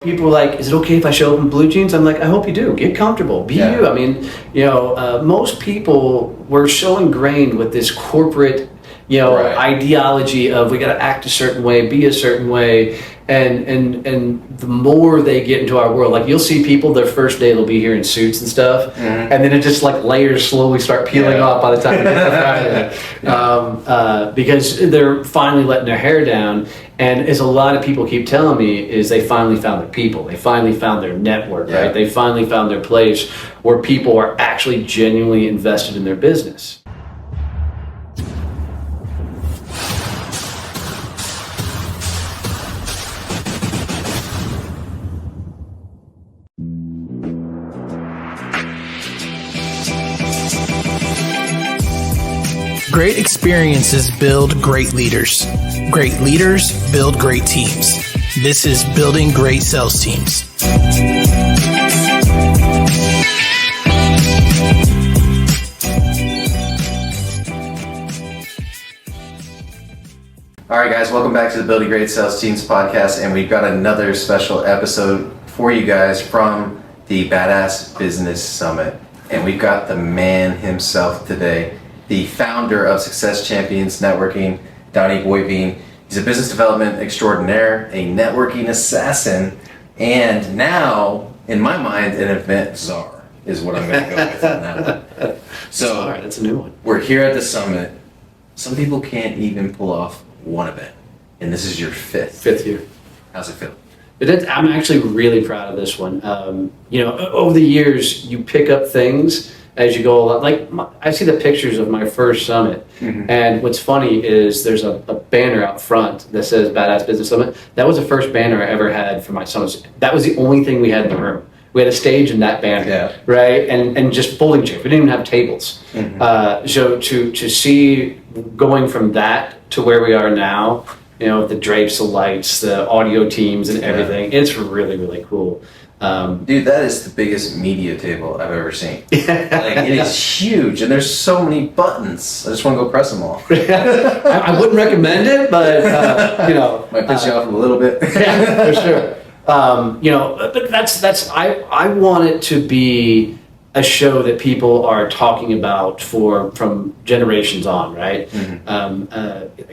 People are like, is it okay if I show up in blue jeans? I'm like, I hope you do. Get comfortable. Be you. I mean, most people were so ingrained with this corporate, ideology of we got to act a certain way, be a certain way. And the more they get into our world, like you'll see people, their first day they'll be here in suits and stuff. Mm-hmm. And then it just like layers slowly start peeling off by the time they get to Friday. Because they're finally letting their hair down. And as a lot of people keep telling me, is they finally found their people. They finally found their network, right? They finally found their place where people are actually genuinely invested in their business. Great experiences build great leaders. Great leaders build great teams. This is Building Great Sales Teams. All right, guys, welcome back to the Building Great Sales Teams podcast, and we've got another special episode for you guys from the Badass Business Summit. And we've got the man himself today, the founder of Success Champions Networking, Donnie Boivin. He's a business development extraordinaire, a networking assassin, and now, in my mind, an event czar is what I'm going to go with on that one. So, that's a new one. We're here at the summit. Some people can't even pull off one event, and this is your fifth year. How's it feel? I'm actually really proud of this one. Over the years, you pick up things as you go along. Like I see the pictures of my first summit, and what's funny is there's a banner out front that says Badass Business Summit. That was the first banner I ever had for my summits. That was the only thing we had in the room. We had a stage and that banner, right? And just folding chairs. We didn't even have tables. So to see going from that to where we are now, the drapes, the lights, the audio teams and everything, it's really, really cool. Dude, that is the biggest media table I've ever seen. It is huge, and there's so many buttons. I just want to go press them all. I wouldn't recommend it, but might piss you off a little bit. Yeah, for sure. But that's I want it to be a show that people are talking about from generations on, right?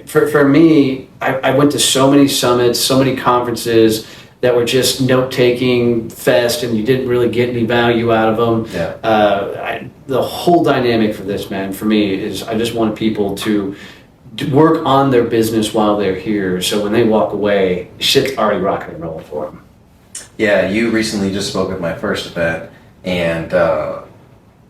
For me, I went to so many summits, so many conferences that were just note-taking fest, and you didn't really get any value out of them. The whole dynamic for this, man, for me, is I just want people to work on their business while they're here, so when they walk away, shit's already rocking and rolling for them. Yeah, you recently just spoke at my first event, and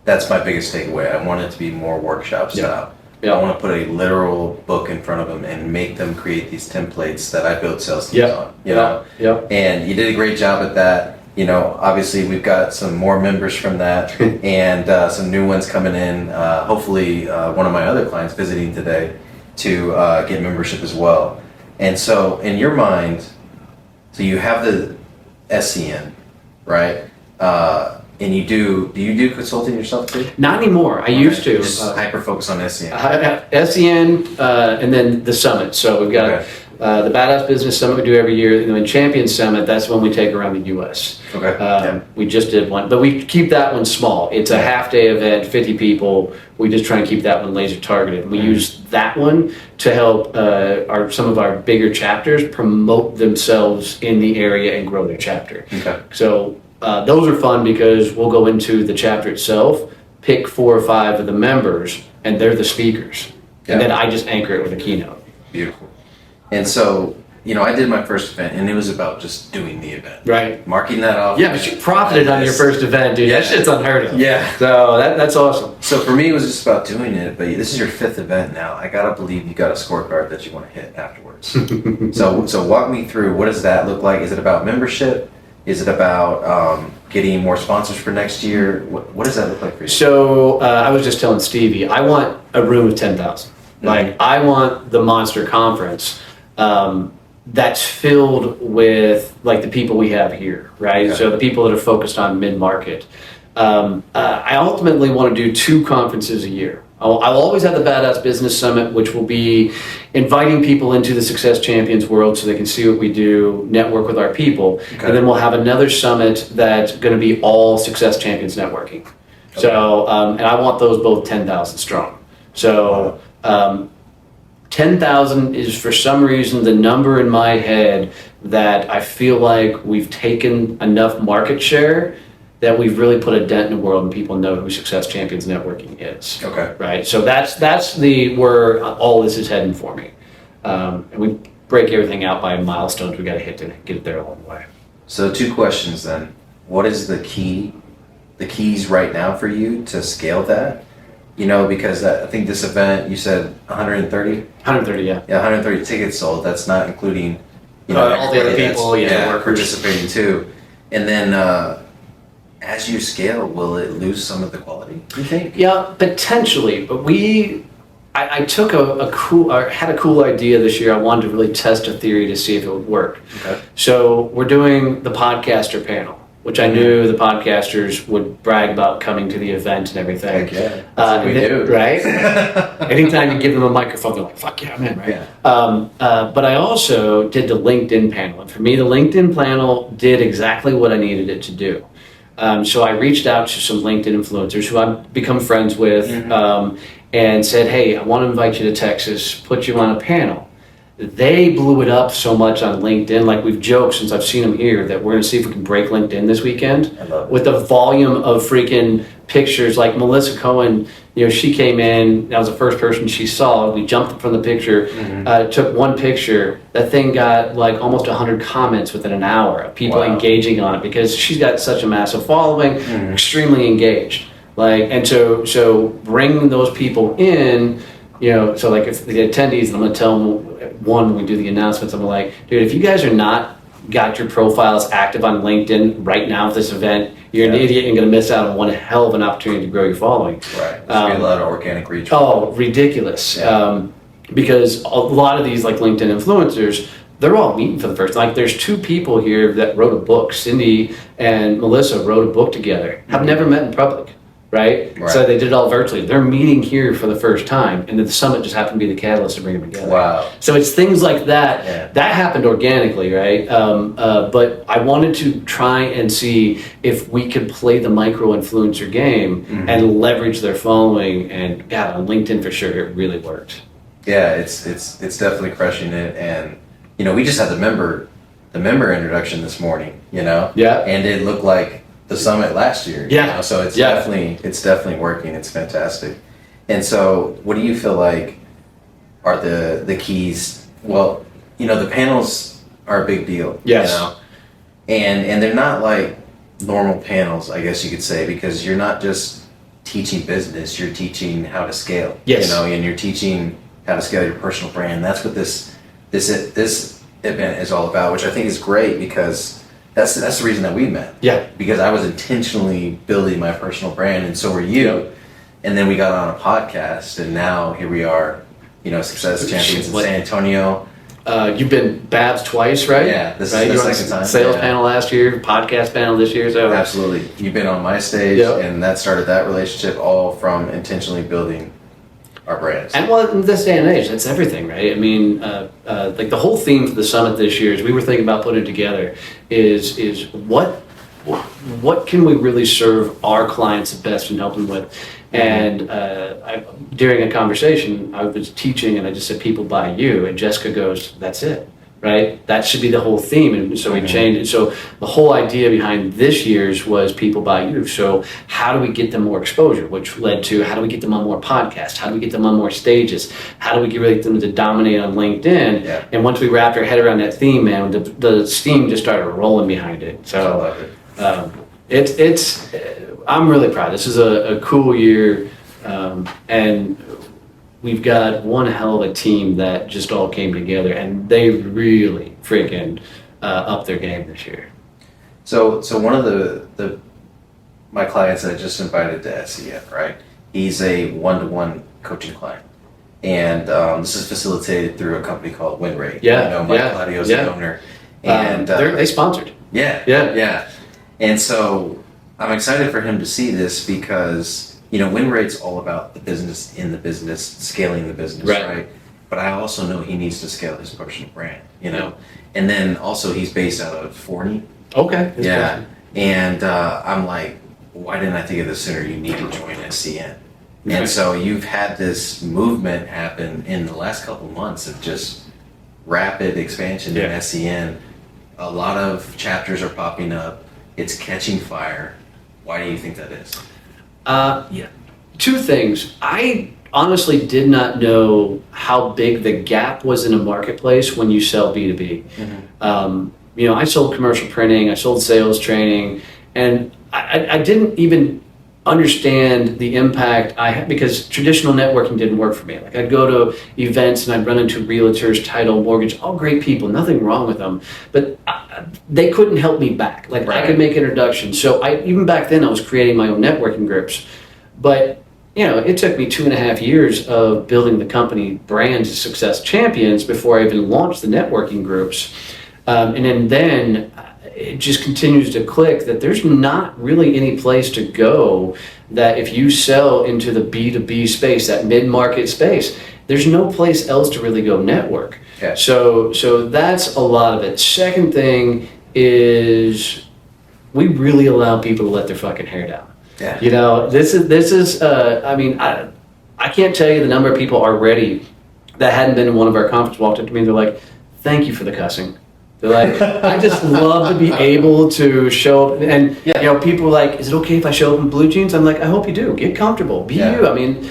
that's my biggest takeaway. I want it to be more workshop style. I want to put a literal book in front of them and make them create these templates that I build sales teams on. And you did a great job at that. Obviously we've got some more members from that and some new ones coming in. Hopefully one of my other clients visiting today to get membership as well. And so in your mind, so you have the SCN, right? And do you do consulting yourself too? Not anymore. I used to. Just hyper focus on SCN. SCN and then the summit. So we've got the Badass Business Summit we do every year. And then Champion Summit, that's when we take around the U.S. We just did one. But we keep that one small. It's a half-day event, 50 people. We just try and keep that one laser targeted. And we use that one to help some of our bigger chapters promote themselves in the area and grow their chapter. So those are fun because we'll go into the chapter itself, pick 4 or 5 of the members, and they're the speakers. And then I just anchor it with a keynote. Beautiful. And so, I did my first event, and it was about just doing the event. Right. Marking that off. Yeah, but you profited on your first event, dude. That shit's unheard of. Yeah. So that's awesome. So for me, it was just about doing it, but this is your 5th event now. I got to believe you got a scorecard that you want to hit afterwards. So walk me through, what does that look like? Is it about membership? Is it about getting more sponsors for next year? What does that look like for you? So I was just telling Stevie, I want a room of 10,000. Like, I want the Monster Conference that's filled with, like, the people we have here, right? So the people that are focused on mid-market. I ultimately want to do 2 conferences a year. I'll always have the Badass Business Summit, which will be inviting people into the Success Champions world so they can see what we do, network with our people. Okay. And then we'll have another summit that's going to be all Success Champions networking. Okay. So, and I want those both 10,000 strong. So, 10,000 is for some reason the number in my head that I feel like we've taken enough market share that we've really put a dent in the world and people know who Success Champions Networking is. Okay. Right. So that's where all this is heading for me. And we break everything out by milestones we got to hit to get it there along the way. So 2 questions then. What is the keys right now for you to scale that? Because I think this event, you said 130? 130, yeah. Yeah, 130 tickets sold. That's not including, all the other people, participating too. And then, as you scale, will it lose some of the quality, you think? Yeah, potentially. But I took had a cool idea this year. I wanted to really test a theory to see if it would work. Okay. So we're doing the podcaster panel, which I knew the podcasters would brag about coming to the event and everything. Heck yeah, that's what we do. Right? Anytime you give them a microphone, they're like, fuck yeah, I'm in, right? Yeah. But I also did the LinkedIn panel. And for me, the LinkedIn panel did exactly what I needed it to do. So I reached out to some LinkedIn influencers who I've become friends with, and said, hey, I want to invite you to Texas, put you on a panel. They blew it up so much on LinkedIn, like we've joked since I've seen them here, that we're going to see if we can break LinkedIn this weekend. I love it. With the volume of freaking pictures, like Melissa Cohen, she came in, that was the first person she saw, we jumped from the picture, took one picture, that thing got like almost 100 comments within an hour of people engaging on it, because she's got such a massive following, extremely engaged. And so bring those people in, so like if the attendees, I'm going to tell them, when we do the announcements, I'm like, dude, if you guys are not got your profiles active on LinkedIn right now at this event, you're an idiot and going to miss out on one hell of an opportunity to grow your following. Right. There's be a lot of organic reach. Oh, ridiculous. Yeah. Because a lot of these like LinkedIn influencers, they're all meeting for the first time. Like there's 2 people here that wrote a book. Cindy and Melissa wrote a book together. Have never met in public. Right? So they did it all virtually. They're meeting here for the first time, and the summit just happened to be the catalyst to bring them together. Wow. So it's things like that. Yeah. That happened organically, right? But I wanted to try and see if we could play the micro-influencer game and leverage their following, and God, on LinkedIn for sure, it really worked. Yeah, it's definitely crushing it, and we just had the member introduction this morning, Yeah. And it looked like the summit last year. Yeah. So it's definitely working. It's fantastic. And so what do you feel like are the keys? Well, the panels are a big deal. Yes. And they're not like normal panels, I guess you could say, because you're not just teaching business, you're teaching how to scale. Yes. And you're teaching how to scale your personal brand. That's what this event is all about, which I think is great, because that's the reason that we met. Yeah. Because I was intentionally building my personal brand, and so were you. Yep. And then we got on a podcast, and now here we are, Success Champions in San Antonio. You've been Babs twice, right? Yeah, this is the second time. Sales panel last year, podcast panel this year. So absolutely, you've been on my stage, and that started that relationship, all from intentionally building our brands. And in this day and age, that's everything, right? I mean, like the whole theme for the summit this year, as we were thinking about putting it together, is what can we really serve our clients the best and help them with? And during a conversation, I was teaching, and I just said, people buy you, and Jessica goes, that's it. Right? That should be the whole theme. And so we changed it. So the whole idea behind this year's was people by you. So how do we get them more exposure? Which led to how do we get them on more podcasts? How do we get them on more stages? How do we get them to dominate on LinkedIn? Yeah. And once we wrapped our head around that theme, man, the steam just started rolling behind it. So it's I'm really proud. This is a cool year. And we've got one hell of a team that just all came together, and they really freaking upped their game this year. So one of my clients that I just invited to SEN, right? He's a one-to-one coaching client, and this is facilitated through a company called WinRate. Yeah, Mike Claudio's the owner, and they sponsored. Yeah. And so I'm excited for him to see this, because win rate's all about the business in the business, scaling the business, right? But I also know he needs to scale his personal brand, and then also he's based out of Forney. Okay. Yeah. And I'm like, why didn't I think of this sooner? You need to join SCN. And so you've had this movement happen in the last couple of months of just rapid expansion in SCN. A lot of chapters are popping up. It's catching fire. Why do you think that is? Two things. I honestly did not know how big the gap was in a marketplace when you sell B2B. I sold commercial printing, I sold sales training, and I didn't even understand the impact I had because traditional networking didn't work for me. Like I'd go to events and I'd run into realtors, title, mortgage, all great people, nothing wrong with them, but they couldn't help me back. Like I could make introductions. So even back then I was creating my own networking groups, but it took me 2.5 years of building the company brand to Success Champions before I even launched the networking groups. And then it just continues to click that there's not really any place to go that if you sell into the B2B space, that mid-market space, there's no place else to really go network. Yeah. So that's a lot of it. Second thing is we really allow people to let their fucking hair down. Yeah. This is I can't tell you the number of people already that hadn't been in one of our conferences walked up to me and they're like, thank you for the cussing. They're like, I just love to be able to show up. And, people are like, is it okay if I show up in blue jeans? I'm like, I hope you do. Get comfortable. Be you. I mean,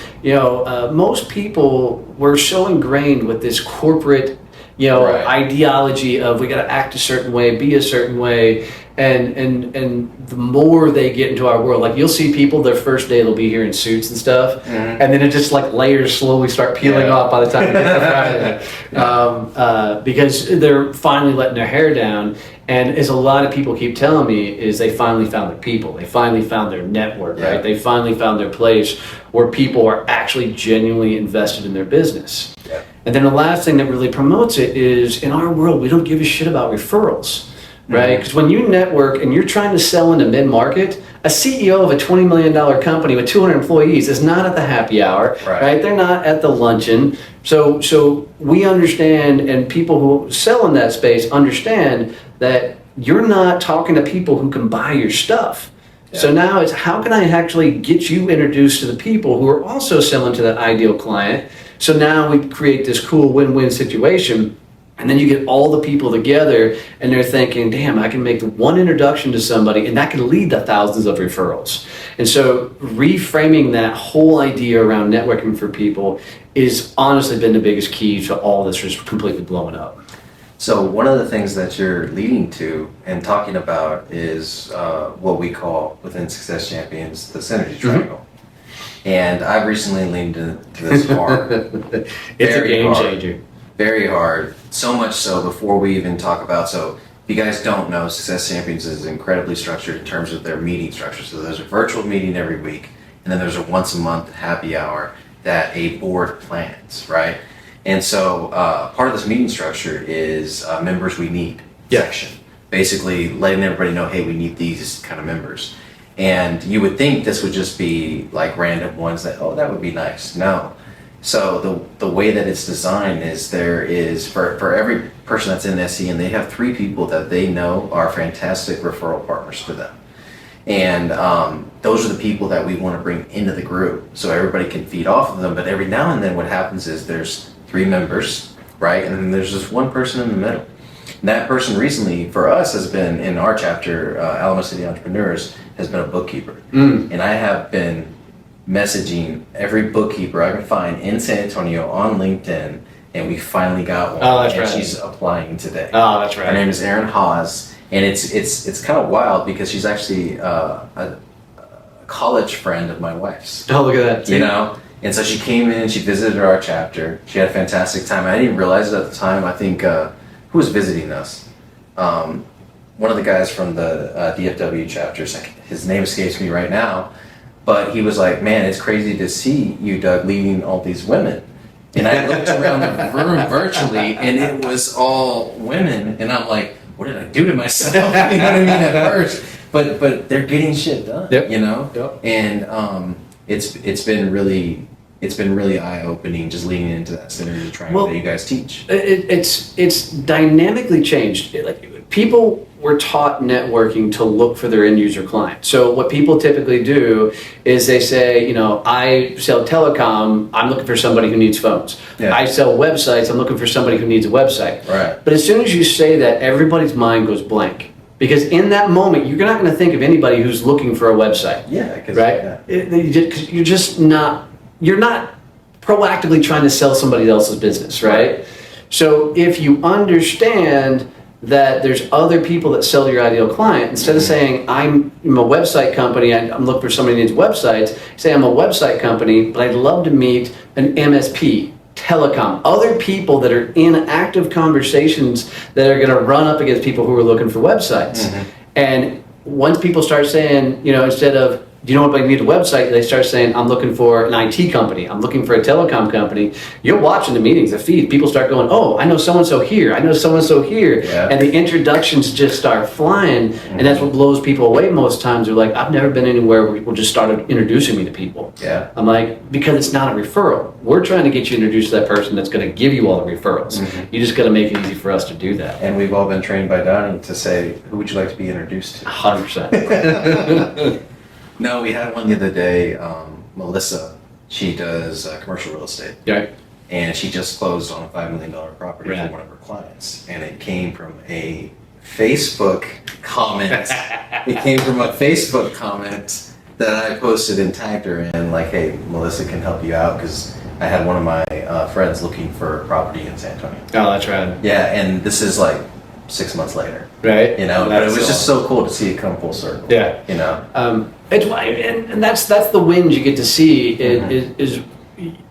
most people were so ingrained with this corporate, ideology of we got to act a certain way, be a certain way. And the more they get into our world, like you'll see people, their first day they'll be here in suits and stuff, and then it just like layers slowly start peeling off by the time they get to Friday, because they're finally letting their hair down. And as a lot of people keep telling me, is they finally found their people, they finally found their network, right? They finally found their place where people are actually genuinely invested in their business. Yeah. And then the last thing that really promotes it is in our world, we don't give a shit about referrals. Right? Because when you network and you're trying to sell into mid-market, a CEO of a $20 million company with 200 employees is not at the happy hour, right? They're not at the luncheon. So we understand, and people who sell in that space understand that you're not talking to people who can buy your stuff. Yeah. So now it's how can I actually get you introduced to the people who are also selling to that ideal client? So now we create this cool win-win situation. And then you get all the people together and they're thinking, damn, I can make the one introduction to somebody and that can lead to thousands of referrals. And so reframing that whole idea around networking for people is honestly been the biggest key to all this just completely blowing up. So one of the things that you're leading to and talking about is what we call within Success Champions, the synergy triangle. And I've recently leaned into this hard. It's a game changer. Very hard. So much so before we even talk about, so if you guys don't know, Success Champions is incredibly structured in terms of their meeting structure. So there's a virtual meeting every week, and then there's a once a month happy hour that a board plans, right? And so part of this meeting structure is members we need section. Basically letting everybody know, hey, we need these kind of members. And you would think this would just be like random ones that, oh, that would be nice. No. So the way that it's designed is there is, for every person that's in SCN, they have 3 people that they know are fantastic referral partners for them. And those are the people that we want to bring into the group so everybody can feed off of them. But every now and then what happens is there's 3 members, right? And then there's just one person in the middle. And that person recently, for us, has been, in our chapter, Alamo City Entrepreneurs, has been a bookkeeper. And I have been messaging every bookkeeper I can find in San Antonio on LinkedIn, and we finally got one. Oh, that's and right. She's applying today. Oh, that's right. Her name is Erin Hawes, and it's kind of wild because she's actually a college friend of my wife's. Oh, look at that. And so she came in, she visited our chapter. She had a fantastic time. I didn't even realize it at the time. I think who was visiting us? One of the guys from the DFW chapter. His name escapes me right now. But he was like, man, it's crazy to see you, Doug, leading all these women. And I looked around the room virtually, and it was all women. And I'm like, what did I do to myself? You know what I mean, at first. But they're getting shit done, Yep. Yep. And it's been really eye-opening just leaning into that synergy triangle that you guys teach. It's dynamically changed. Like, people were taught networking to look for their end user client. So what people typically do is they say, I sell telecom, I'm looking for somebody who needs phones. Yeah. I sell websites, I'm looking for somebody who needs a website. Right. But as soon as you say that, everybody's mind goes blank. Because in that moment, you're not going to think of anybody who's looking for a website. Yeah. Right? Yeah. You're not proactively trying to sell somebody else's business, right? So if you understand that there's other people that sell to your ideal client, instead of saying, I'm a website company, I'm looking for somebody who needs websites, say I'm a website company, but I'd love to meet an MSP, telecom, other people that are in active conversations that are going to run up against people who are looking for websites. And once people start saying, instead of, do you know what I need a website? They start saying, I'm looking for an IT company. I'm looking for a telecom company. You're watching the meetings, the feed. People start going, oh, I know so-and-so here. I know so-and-so here. Yeah. And the introductions just start flying. And that's what blows people away most times. They're like, I've never been anywhere where people just started introducing me to people. Yeah. I'm like, because it's not a referral. We're trying to get you introduced to that person that's going to give you all the referrals. You just got to make it easy for us to do that. And we've all been trained by Donnie to say, who would you like to be introduced to? 100%. No, we had one the other day. Melissa, she does commercial real estate. Yeah. And she just closed on a $5 million property for one of her clients. And it came from a Facebook comment. It came from a Facebook comment that I posted and tagged her in, like, hey, Melissa can help you out because I had one of my friends looking for property in San Antonio. Oh, that's right. Yeah, and this is like 6 months later. Right. But it was just so cool to see it come full circle. Yeah. It's why, and that's the wins you get to see is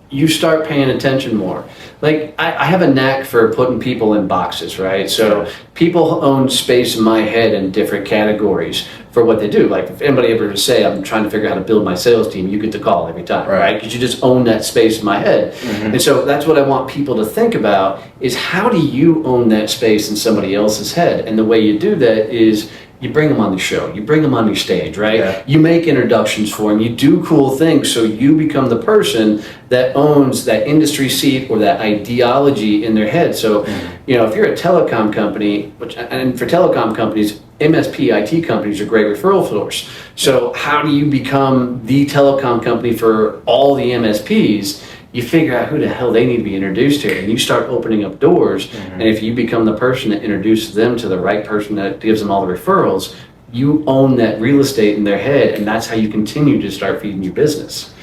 you start paying attention more. Like, I have a knack for putting people in boxes, right? So people own space in my head in different categories for what they do. Like, if anybody ever to say, I'm trying to figure out how to build my sales team, you get the call every time, right? Because you just own that space in my head. And so that's what I want people to think about is, how do you own that space in somebody else's head? And the way you do that is, you bring them on the show, you bring them on your stage, right? Yeah. You make introductions for them, you do cool things, so you become the person that owns that industry seat or that ideology in their head. So, if you're a telecom company, and for telecom companies, MSP IT companies are great referral source. So how do you become the telecom company for all the MSPs? You figure out who the hell they need to be introduced to, and you start opening up doors. And if you become the person that introduces them to the right person that gives them all the referrals, you own that real estate in their head, and that's how you continue to start feeding your business.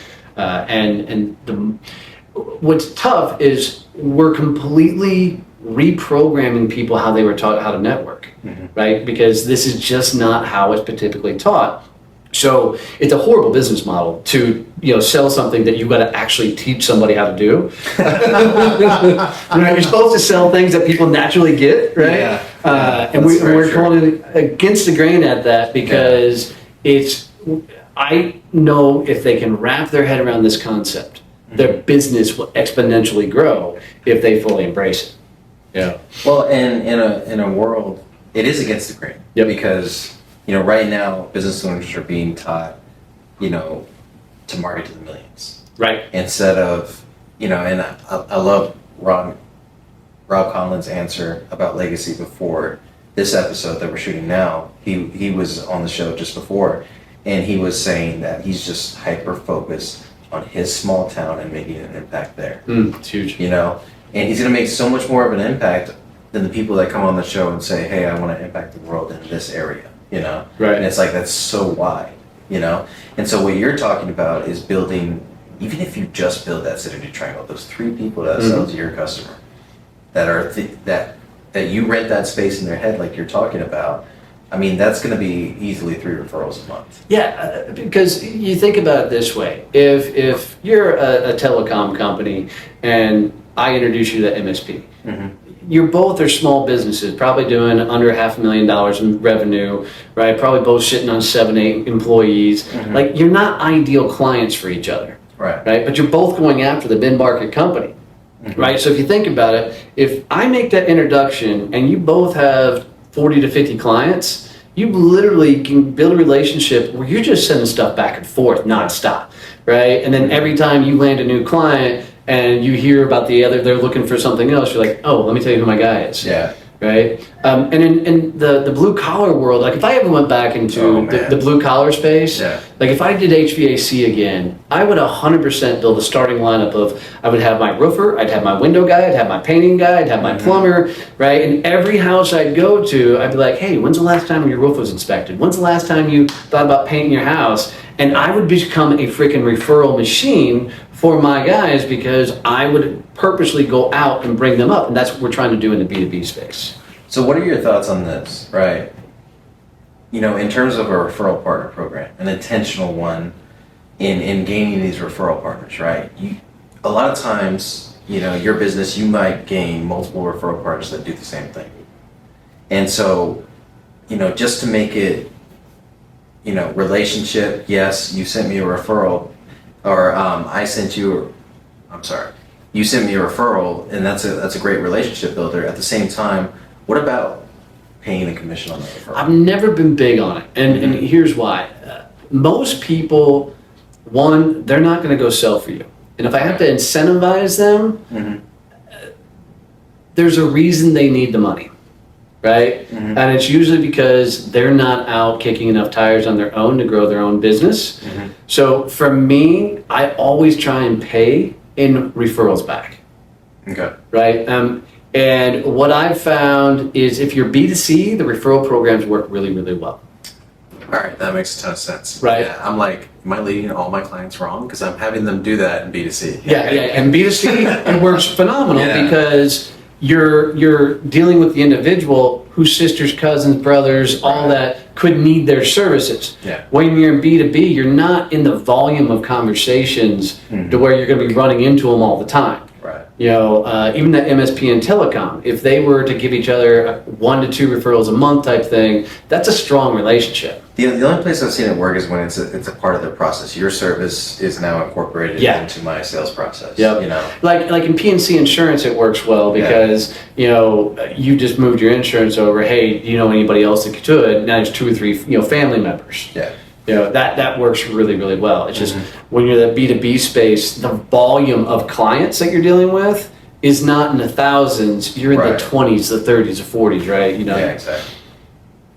What's tough is we're completely reprogramming people how they were taught how to network, right? Because this is just not how it's typically taught. So it's a horrible business model to sell something that you've got to actually teach somebody how to do. You're supposed to sell things that people naturally get, right? Yeah. And we're going against the grain at that because I know if they can wrap their head around this concept, their business will exponentially grow if they fully embrace it. Yeah. Well, and in a world, it is against the grain. Yep. Because right now, business owners are being taught, to market to the millions. Right. Instead of, and I love Rob Collins' answer about legacy before this episode that we're shooting now. He was on the show just before, and he was saying that he's just hyper focused on his small town and making an impact there. It's huge. And he's going to make so much more of an impact than the people that come on the show and say, hey, I want to impact the world in this area. Right. And it's like, that's so wide, And so what you're talking about is building, even if you just build that synergy triangle, those 3 people that sell to your customer, that are that you rent that space in their head like you're talking about, I mean, that's going to be easily 3 referrals a month. Yeah, because you think about it this way. If you're a telecom company and I introduce you to MSP, you both are small businesses, probably doing under $500,000 in revenue, right? Probably both sitting on 7-8 employees. Like, you're not ideal clients for each other, right? But you're both going after the mid-market company, right? So if you think about it, if I make that introduction and you both have 40 to 50 clients, you literally can build a relationship where you're just sending stuff back and forth nonstop, right? And then every time you land a new client and you hear about they're looking for something else, you're like, oh, let me tell you who my guy is. Yeah. Right? And in the blue collar world, like if I ever went back into the blue collar space, like if I did HVAC again, I would 100% build a starting lineup of, I would have my roofer, I'd have my window guy, I'd have my painting guy, I'd have my plumber, right? And every house I'd go to, I'd be like, hey, when's the last time your roof was inspected? When's the last time you thought about painting your house? And I would become a freaking referral machine for my guys because I would purposely go out and bring them up. And that's what we're trying to do in the B2B space. So what are your thoughts on this, right? You know, in terms of a referral partner program, an intentional one in gaining these referral partners, right? A lot of times, you know, your business, you might gain multiple referral partners that do the same thing. And so, you know, just to make it, you know, relationship, yes, you sent me a referral, or you sent me a referral, and that's a great relationship builder. At the same time, what about paying a commission on the referral? I've never been big on it, and here's why. Most people, one, they're not going to go sell for you, and if I have to incentivize them, there's a reason they need the money, right? And it's usually because they're not out kicking enough tires on their own to grow their own business. So for me, I always try and pay in referrals back. Okay. Right? And what I've found is if you're B2C, the referral programs work really, really well. All right, that makes a ton of sense. Right. Yeah, I'm like, am I leading all my clients wrong? Because I'm having them do that in B2C. Yeah, and B2C, it works phenomenal because you're dealing with the individual whose sisters, cousins, brothers, all that could need their services. Yeah. When you're in B2B, you're not in the volume of conversations to where you're going to be running into them all the time. Right. You know, even that MSP and telecom, if they were to give each other 1 to 2 referrals a month type thing, that's a strong relationship. The only place I've seen it work is when it's a part of their process. Your service is now incorporated into my sales process. Yep. You know, like in PNC Insurance, it works well because you know you just moved your insurance over. Hey, do you know anybody else that could? Now there's 2 or 3 family members. Yeah. You know, that works really, really well. It's just when you're in the B2B space, the volume of clients that you're dealing with is not in the thousands. You're in the 20s, the 30s, the 40s, right? You know. Yeah, exactly.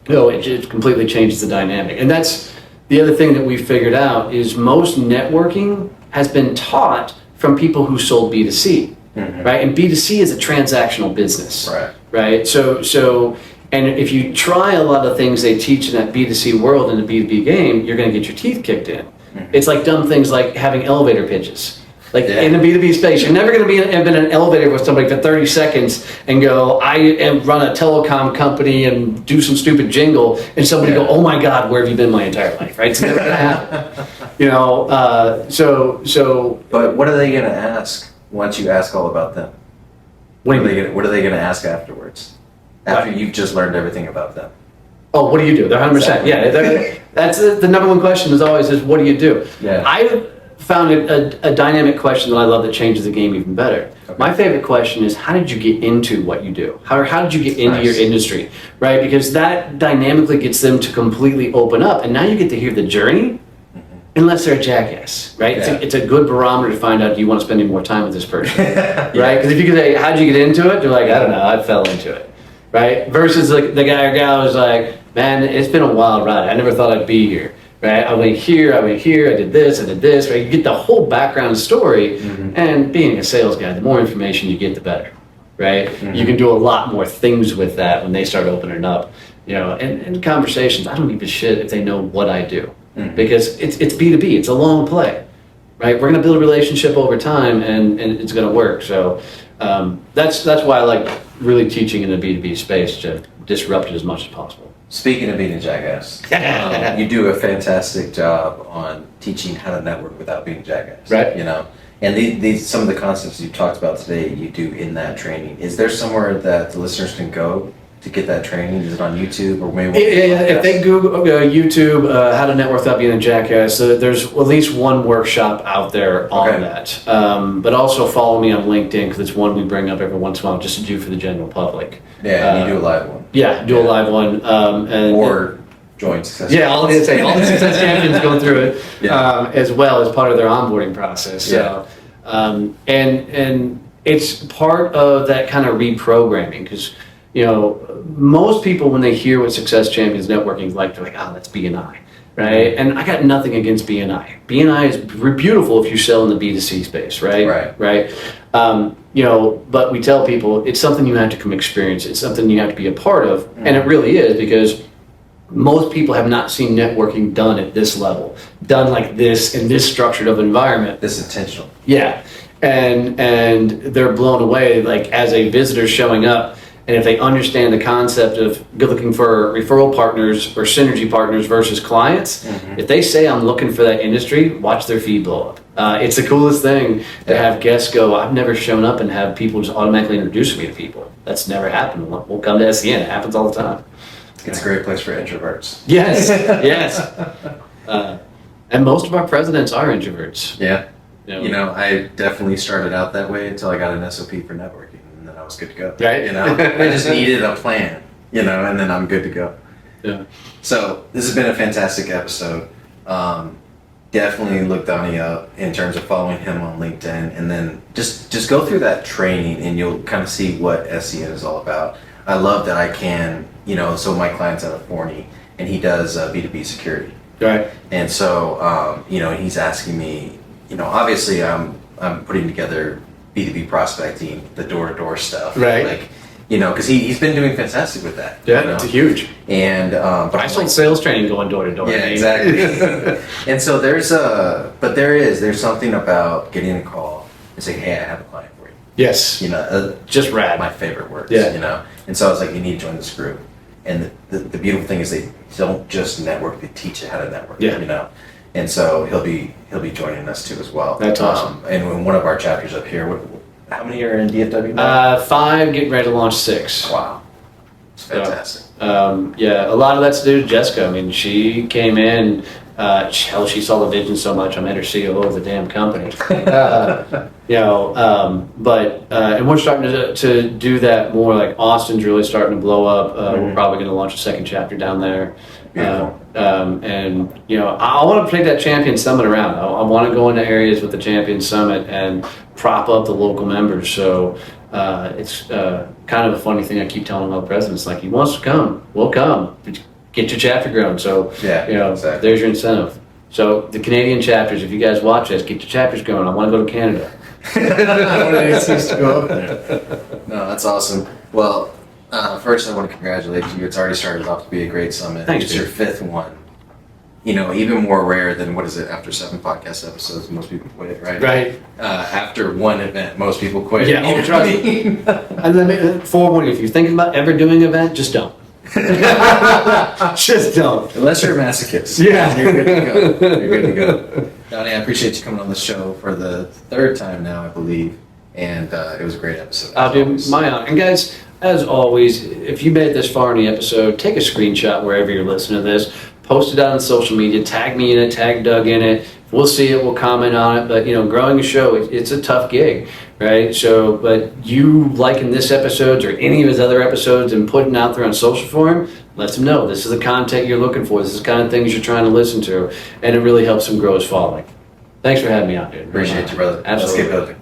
No, it completely changes the dynamic. And that's the other thing that we figured out is most networking has been taught from people who sold B2C, right? And B2C is a transactional business, right? So, and if you try a lot of things they teach in that B2C world in the B2B game, you're going to get your teeth kicked in. It's like dumb things like having elevator pitches. Like in the B2B space, you're never going to be in an elevator with somebody for 30 seconds and go, I run a telecom company and do some stupid jingle, and somebody go, oh my God, where have you been my entire life, right? It's never going to happen. You know, so. But what are they going to ask once you ask all about them? What are they going to ask afterwards? After you've just learned everything about them? Oh, what do you do? They're 100%. Exactly. Yeah, that's the number one question is always what do you do? Yeah. I found a dynamic question that I love that changes the game even better. Okay. My favorite question is, how did you get into what you do? How did you get into your industry, right? Because that dynamically gets them to completely open up, and now you get to hear the journey, unless they're a jackass, right? Yeah. It's a good barometer to find out, do you want to spend any more time with this person, right? Because if you could say, how'd you get into it? They're like, I don't know, I fell into it, right? Versus the guy or gal who's like, man, it's been a wild ride. I never thought I'd be here. Right? I went here, I did this, right? You get the whole background story, and being a sales guy, the more information you get, the better, right? You can do a lot more things with that when they start opening up, you know, and conversations, I don't give a shit if they know what I do, because it's B2B, it's a long play, right? We're going to build a relationship over time, and it's going to work, so that's why I like really teaching in the B2B space, to disrupt it as much as possible. Speaking of being a jackass, you do a fantastic job on teaching how to network without being a jackass. Right. You know, and these some of the concepts you talked about today, you do in that training. Is there somewhere that the listeners can go to get that training? Is it on YouTube or maybe? If they Google YouTube, how to network without being a jackass, there's at least one workshop out there on that. But also follow me on LinkedIn, because it's one we bring up every once in a while just to do for the general public. Yeah, and you do a live one. Yeah, do a live one. Or join Success. Yeah, all the Success Champions go through it as well as part of their onboarding process. So, and it's part of that kind of reprogramming because, most people when they hear what Success Champions Networking is like, they're like, oh, that's BNI, right? And I got nothing against BNI. BNI is beautiful if you sell in the B2C space, right? Right. But we tell people it's something you have to come experience. It's something you have to be a part of, and it really is because most people have not seen networking done at this level, done like this in this structured of environment. This intentional. Yeah, and they're blown away. Like as a visitor showing up, and if they understand the concept of looking for referral partners or synergy partners versus clients, if they say I'm looking for that industry, watch their feed blow up. It's the coolest thing to have guests go, I've never shown up and have people just automatically introduce me to people. That's never happened. We'll come to SCN. It happens all the time. It's a great place for introverts. Yes, yes. And most of our presidents are introverts. Yeah. I definitely started out that way until I got an SOP for networking, and then I was good to go. Right. I just needed a plan, and then I'm good to go. Yeah. So this has been a fantastic episode. Definitely look Donnie up in terms of following him on LinkedIn, and then just go through that training, and you'll kind of see what SCN is all about. I love that I can, so my client's out of Forney, and he does B2B security. Right. And so, he's asking me, obviously I'm putting together B2B prospecting, the door-to-door stuff. Right. Because he's been doing fantastic with that. Yeah, it's huge. And but I sold sales training going door to door. Yeah, exactly. And so there's something about getting a call and saying, hey, I have a client for you. Yes. Just rad. My favorite words. Yeah. And so I was like, you need to join this group. And the beautiful thing is they don't just network; they teach you how to network. Yeah. And so he'll be joining us too as well. That's awesome. And in one of our chapters up here, how many are in DFW now? 5, getting ready to launch 6. Wow, it's fantastic. A lot of that's due to Jessica. I mean, she came in. She saw the vision so much. I made her CEO of the damn company. And we're starting to do that more. Like Austin's really starting to blow up. We're probably going to launch a second chapter down there. Beautiful. I want to take that Champion Summit around. I want to go into areas with the Champion Summit and prop up the local members. So it's kind of a funny thing I keep telling all the presidents. Like, he wants to come, we'll come. Get your chapter grown. So, exactly. There's your incentive. So the Canadian chapters, if you guys watch this, get your chapters going. I want to go to Canada. I want to go up there. No, that's awesome. Well, first I want to congratulate you. It's already started off to be a great summit. Thanks, it's your 5th one. Even more rare than, after 7 podcast episodes, most people quit, right? Right. After one event, most people quit. Yeah, trust me. And then forewarning, if you're thinking about ever doing an event, just don't. Just don't. Unless you're a masochist. Yeah. You're good to go. You're good to go. Donnie, I appreciate you coming on the show for the 3rd time now, I believe. And it was a great episode. My honor. And guys, as always, if you made it this far in the episode, take a screenshot wherever you're listening to this. Post it out on social media. Tag me in it. Tag Doug in it. We'll see it. We'll comment on it. But, growing a show, it's a tough gig, right? So, but you liking this episode or any of his other episodes and putting out there on social forum, let them know this is the content you're looking for. This is the kind of things you're trying to listen to. And it really helps him grow his following. Thanks for having me out, dude. Appreciate you, brother. Absolutely. Let's get building.